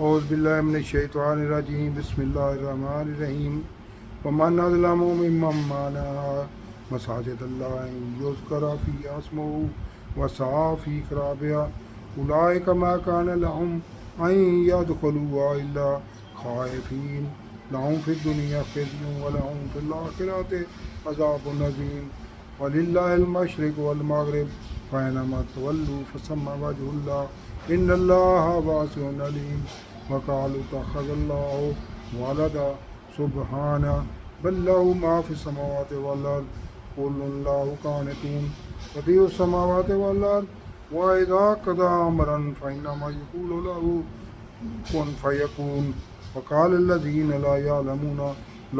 اعوذ باللہ من الشیطان الرجیم بسم اللہ الرحمن الرحیم ومن اظلم ممن منع مساجد اللہ ان یذکر فیہا اسمہ وسعی فی خرابہا اولئک ما کان لہم ان یدخلوہا الا خائفین لہم فی الدنیا خزی ولہم فی الآخرۃ عذاب عظیم وللہ المشرق والمغرب فأينما تولوا فثم وجه الله إن الله واسع عليم وقالوا اتخذ الله ولدا سبحانه بل له ما في السماوات والأرض كل له قانتون بديع السماوات والأرض وإذا قضى أمرا فإنما يقول له كن فيكون وقال الذين لا يعلمون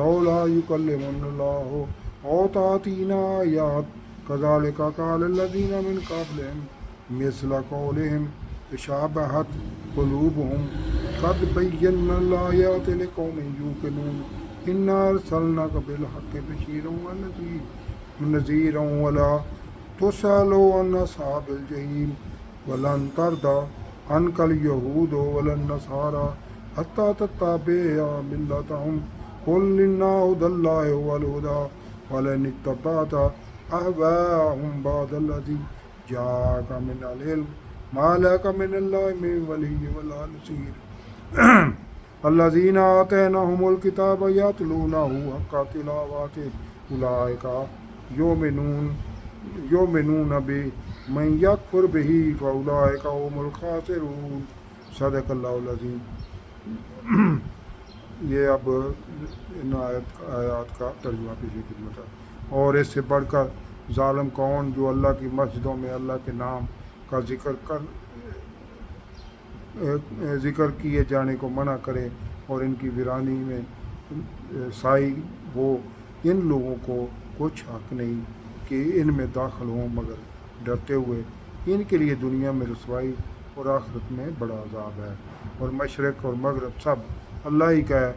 لولا يكلمنا الله أو تأتينا آيات كذلك قال الذين من قبلهم مثل قولهم تشابهت قلوبهم قد بينا الآيات لقوم يوقنون إنا أرسلناك بالحق بشيرا ونذيرا ولا تسأل عن أصحاب الجحيم ولن ترضى عنك اليهود ولا النصارى حتى تتبع ملتهم قل إن هدى الله هو الهدى ولن اتبعت أهواءهم بعد الذي جاءك من العلم ما لك من الله من ولي ولا نصير الذين آتيناهم الكتاب يتلونه حق تلاوته أولئك يؤمنون به من يكفر به فأولئك هم الخاسرون صدق اللہ العظیم۔ یہ اب ان آیات کا ترجمہ پیش خدمت ہے۔ اور اس سے بڑھ کر ظالم کون جو اللہ کی مسجدوں میں اللہ کے نام کا ذکر کیے جانے کو منع کرے اور ان کی ویرانی میں سائی ہو، ان لوگوں کو کچھ حق نہیں کہ ان میں داخل ہوں مگر ڈرتے ہوئے۔ ان کے لیے دنیا میں رسوائی اور آخرت میں بڑا عذاب ہے۔ اور مشرق اور مغرب سب اللہ ہی کا ہے،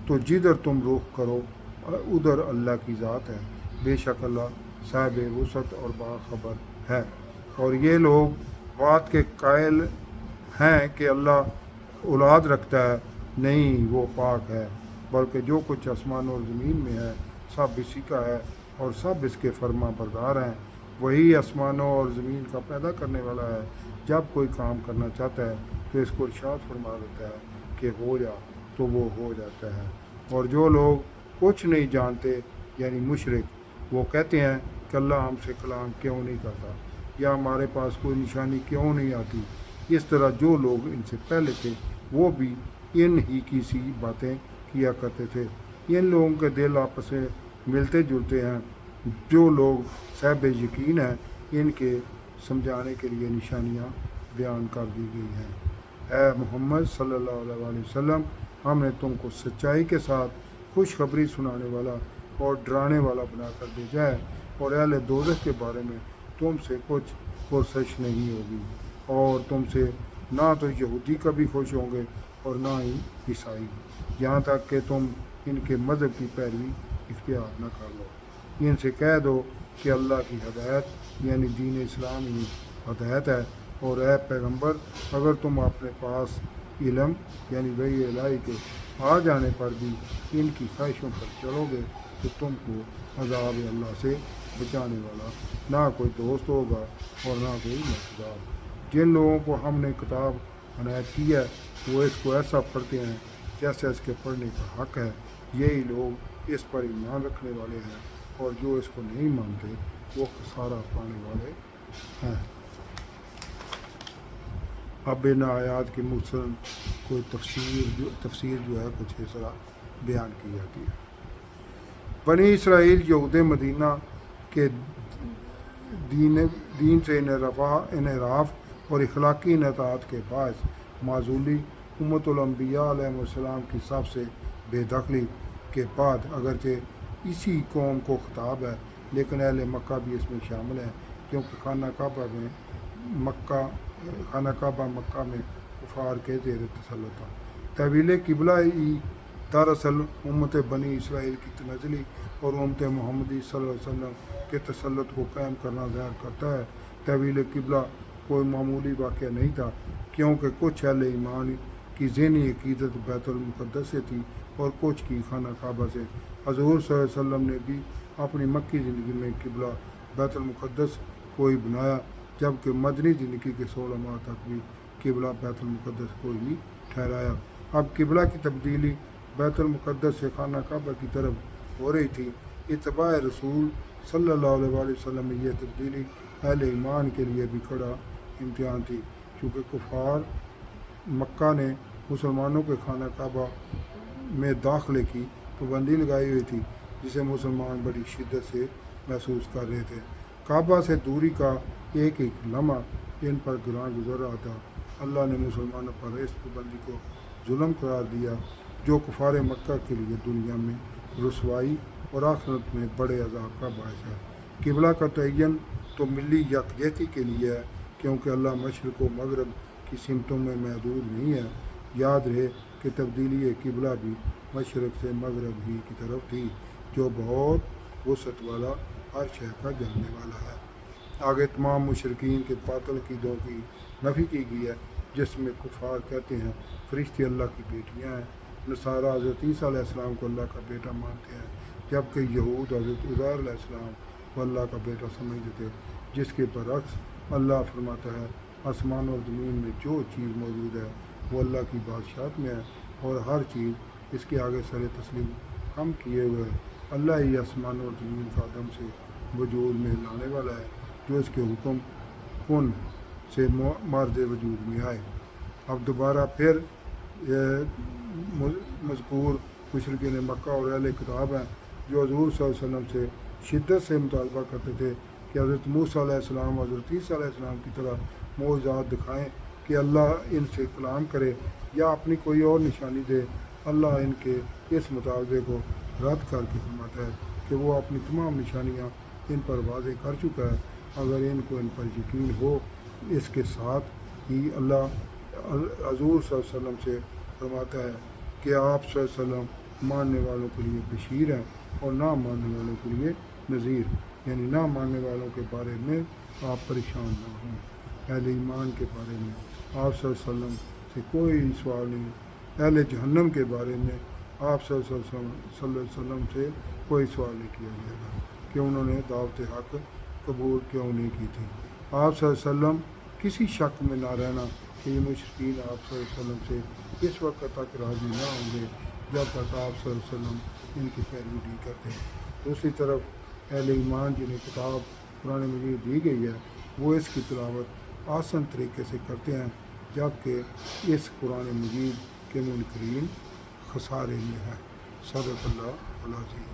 تو جدھر تم رخ کرو ادھر اللہ کی ذات ہے، بے شک اللہ صاحب وسعت اور باخبر ہے۔ اور یہ لوگ بات کے قائل ہیں کہ اللہ اولاد رکھتا ہے، نہیں، وہ پاک ہے، بلکہ جو کچھ آسمان اور زمین میں ہے سب اسی کا ہے اور سب اس کے فرما بردار ہیں۔ وہی آسمانوں اور زمین کا پیدا کرنے والا ہے، جب کوئی کام کرنا چاہتا ہے تو اس کو ارشاد فرما دیتا ہے کہ ہو جا، تو وہ ہو جاتا ہے۔ اور جو لوگ کچھ نہیں جانتے یعنی مشرک، وہ کہتے ہیں کہ اللہ ہم سے کلام کیوں نہیں کرتا، یا ہمارے پاس کوئی نشانی کیوں نہیں آتی۔ اس طرح جو لوگ ان سے پہلے تھے وہ بھی ان ہی کی سی باتیں کیا کرتے تھے۔ ان لوگوں کے دل آپس میں ملتے جلتے ہیں۔ جو لوگ صاحب یقین ہیں ان کے سمجھانے کے لیے نشانیاں بیان کر دی گئی ہیں۔ اے محمد صلی اللہ علیہ وسلم، ہم نے تم کو سچائی کے ساتھ خوشخبری سنانے والا اور ڈرانے والا بنا کر بھیجا ہے، اور اہل دوزخ کے بارے میں تم سے کچھ پرسش نہیں ہوگی، اور تم سے نہ تو یہودی کبھی خوش ہوں گے اور نہ ہی عیسائی، یہاں تک کہ تم ان کے مذہب کی پیروی اختیار نہ کر لو۔ ان سے کہہ دو کہ اللہ کی ہدایت یعنی دین اسلام ہی ہدایت ہے، اور اے پیغمبر، اگر تم اپنے پاس علم یعنی وحی الہی کے آ جانے پر بھی ان کی خواہشوں پر چلو گے تو تم کو عذاب اللہ سے بچانے والا نہ کوئی دوست ہوگا اور نہ کوئی مددگار۔ جن لوگوں کو ہم نے کتاب عنایت کی ہے وہ اس کو ایسا پڑھتے ہیں جیسے اس کے پڑھنے کا حق ہے، یہی لوگ اس پر ایمان رکھنے والے ہیں، اور جو اس کو نہیں مانتے وہ خسارہ پانے والے ہیں۔ اب ان آیات کی مختصراً کوئی تفسیر جو ہے کچھ اس طرح بیان کی جاتی ہے۔ بنی اسرائیل یہود مدینہ کے دین سے انحراف اور اخلاقی انحطاط کے باعث معزولی امت الانبیاء علیہ السلام کی سب سے بے دخلی کے بعد اگرچہ اسی قوم کو خطاب ہے، لیکن اہل مکہ بھی اس میں شامل ہیں، کیونکہ خانہ کعبہ مکہ میں کفار کے زیر تسلط تھا۔ تحویل قبلہ ہی دراصل امت بنی اسرائیل کی تنزلی اور امت محمدی صلی اللہ علیہ وسلم کے تسلط کو قائم کرنا ظاہر کرتا ہے۔ تحویل قبلہ کوئی معمولی واقعہ نہیں تھا، کیونکہ کچھ اہل ایمان کی ذہنی عقیدت بیت المقدس سے تھی اور کچھ کی خانہ کعبہ سے۔ حضور صلی اللہ علیہ وسلم نے بھی اپنی مکی زندگی میں قبلہ بیت المقدس کو ہی بنایا، جبکہ مدنی زندگی کے 16 ماہ تک بھی قبلہ بیت المقدس کو ہی ٹھہرایا۔ اب قبلہ کی تبدیلی بیت المقدس سے خانہ کعبہ کی طرف ہو رہی تھی۔ اتباع رسول صلی اللہ علیہ وآلہ وسلم میں یہ تبدیلی اہل ایمان کے لیے بھی کڑا امتحان تھی، چونکہ کفار مکہ نے مسلمانوں کے خانہ کعبہ میں داخلے کی پابندی لگائی ہوئی تھی، جسے مسلمان بڑی شدت سے محسوس کر رہے تھے۔ کعبہ سے دوری کا ایک ایک لمحہ ان پر گراں گزر رہا تھا۔ اللہ نے مسلمانوں پر اس پابندی کو ظلم قرار دیا، جو کفار مکہ کے لیے دنیا میں رسوائی اور آخرت میں بڑے عذاب کا باعث ہے۔ قبلہ کا تعین تو ملی یکجہتی کے لیے ہے، کیونکہ اللہ مشرق و مغرب کی سمتوں میں محدود نہیں ہے۔ یاد رہے کہ تبدیلی قبلہ بھی مشرق سے مغرب ہی کی طرف تھی، جو بہت وسعت والا ہر شے کا جاننے والا ہے۔ آگے تمام مشرکین کے باطل عقیدوں کی نفی کی گئی ہے، جس میں کفار کہتے ہیں فرشتے اللہ کی بیٹیاں ہیں، نصارہ حضرت عیسیٰ علیہ السلام کو اللہ کا بیٹا مانتے ہیں، جبکہ یہود حضرت عزیر علیہ السلام کو اللہ کا بیٹا سمجھتے تھے، جس کے برعکس اللہ فرماتا ہے آسمان اور زمین میں جو چیز موجود ہے وہ اللہ کی بادشاہت میں ہے، اور ہر چیز اس کے آگے سر تسلیم خم کیے ہوئے ہے۔ اللہ ہی آسمان اور زمین کا عدم سے وجود میں لانے والا ہے، جو اس کے حکم کن سے مارد وجود میں آئے۔ اب دوبارہ پھر مذکور مشرکین مکہ اور اہل کتاب ہیں، جو حضور صلی اللہ علیہ وسلم سے شدت سے مطالبہ کرتے تھے کہ حضرت موسیٰ علیہ السلام اور حضرت عیسیٰ علیہ السلام کی طرح معجزات دکھائیں، کہ اللہ ان سے کلام کرے یا اپنی کوئی اور نشانی دے۔ اللہ ان کے اس مطالبے کو رد کر کے فرماتا ہے کہ وہ اپنی تمام نشانیاں ان پر واضح کر چکا ہے، اگر ان کو ان پر یقین ہو۔ اس کے ساتھ ہی اللہ حضور صلی اللہ علیہ وسلم سے فرماتا ہے کہ آپ صلی اللہ علیہ وسلم ماننے والوں کے لیے بشیر ہیں اور نہ ماننے والوں کے لیے نذیر، یعنی نہ ماننے والوں کے بارے میں آپ پریشان نہ ہوں۔ اہل ایمان کے بارے میں آپ صلی اللہ علیہ وسلم سے کوئی سوال نہیں، اہل جہنم کے بارے میں آپ صلی اللہ علیہ وسلم سے کوئی سوال نہیں کیا جائے گا کہ انہوں نے دعوت حق قبول کیوں نہیں کی تھی۔ آپ صلی اللہ علیہ وسلم کسی شک میں نہ رہنا کہ یہ مشرکین آپ صلی اللہ علیہ وسلم سے اس وقت تک راضی نہ ہوں گے جب تک آپ صلی اللہ علیہ وسلم ان کی پیروی نہیں کرتے۔ دوسری طرف اہل ایمان جنہیں کتاب قرآن مجید دی گئی ہے، وہ اس کی تلاوت آسان طریقے سے کرتے ہیں، جبکہ اس قرآن مجید کے منکرین خسارے میں ہیں۔ صدق اللہ العظیم۔